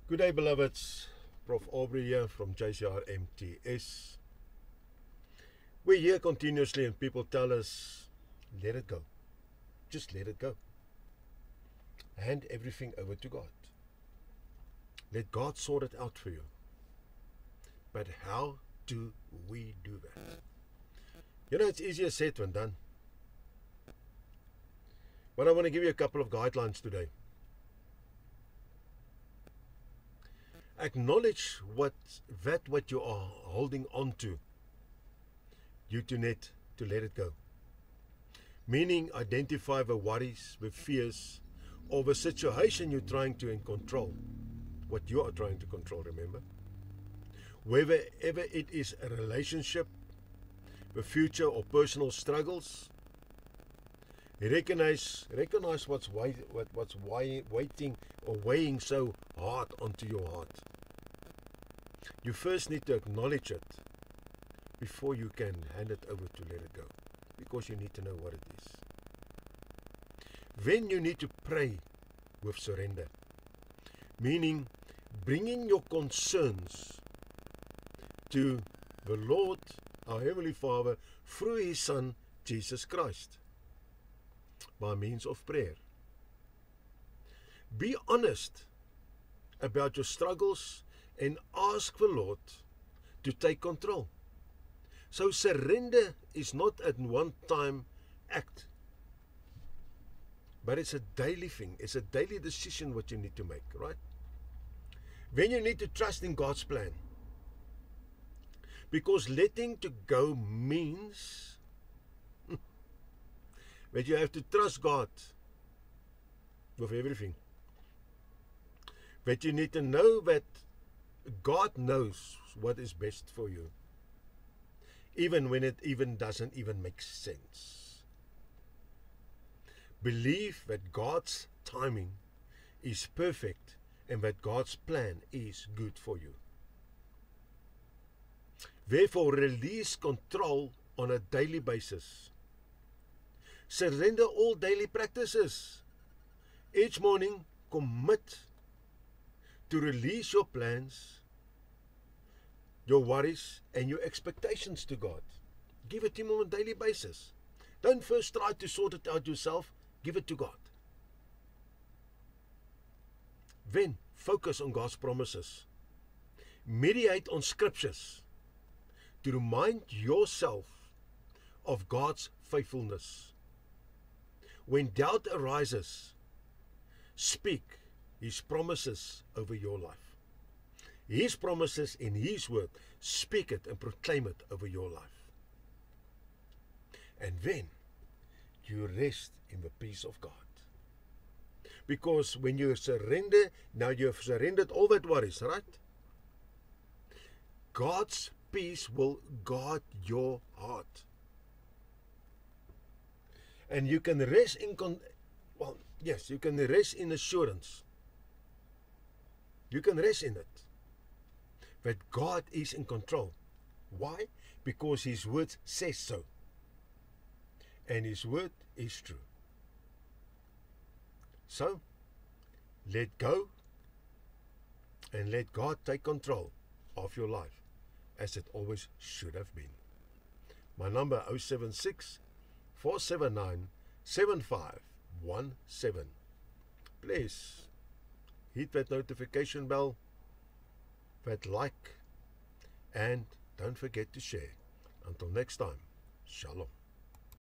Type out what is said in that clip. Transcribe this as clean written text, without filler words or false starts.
Good day, beloveds. Prof. Aubrey here from JCR MTS. We hear continuously and people tell us, let it go. Just let it go. Hand everything over to God. Let God sort it out for you. But how do we do that? You know, it's easier said than done. But I want to give you a couple of guidelines today. Acknowledge what you are holding on to. You to let it go. Meaning identify the worries, the fears, or the situation you're trying to control. What you are trying to control, remember? Whether ever it is a relationship, the future or personal struggles, recognize what's waiting or weighing so hard onto your heart. You first need to acknowledge it before you can hand it over to let it go, because you need to know what it is. Then you need to pray with surrender, meaning bringing your concerns to the Lord, our Heavenly Father, through His Son, Jesus Christ, by means of prayer. Be honest about your struggles and ask the Lord to take control. So surrender is not a one-time act, but it's a daily thing. It's a daily decision what you need to make, right? Then you need to trust in God's plan, because letting to go means that you have to trust God with everything. That you need to know that God knows what is best for you, even when it doesn't even make sense. Believe that God's timing is perfect and that God's plan is good for you. Therefore, release control on a daily basis. Surrender all daily practices. Each morning, commit to release your plans, your worries, and your expectations to God. Give it to Him on a daily basis. Don't first try to sort it out yourself. Give it to God. Then, focus on God's promises. Meditate on scriptures to remind yourself of God's faithfulness. When doubt arises, speak His promises over your life. His promises in His word, speak it and proclaim it over your life. And then you rest in the peace of God. Because when you surrender, now you have surrendered all that worries, right? God's peace will guard your heart. And you can rest you can rest in assurance. You can rest in it. That God is in control. Why? Because His word says so. And His word is true. So, let go and let God take control of your life, as it always should have been. My number 076 479 7517. Please hit that notification bell, that like, and don't forget to share. Until next time, Shalom.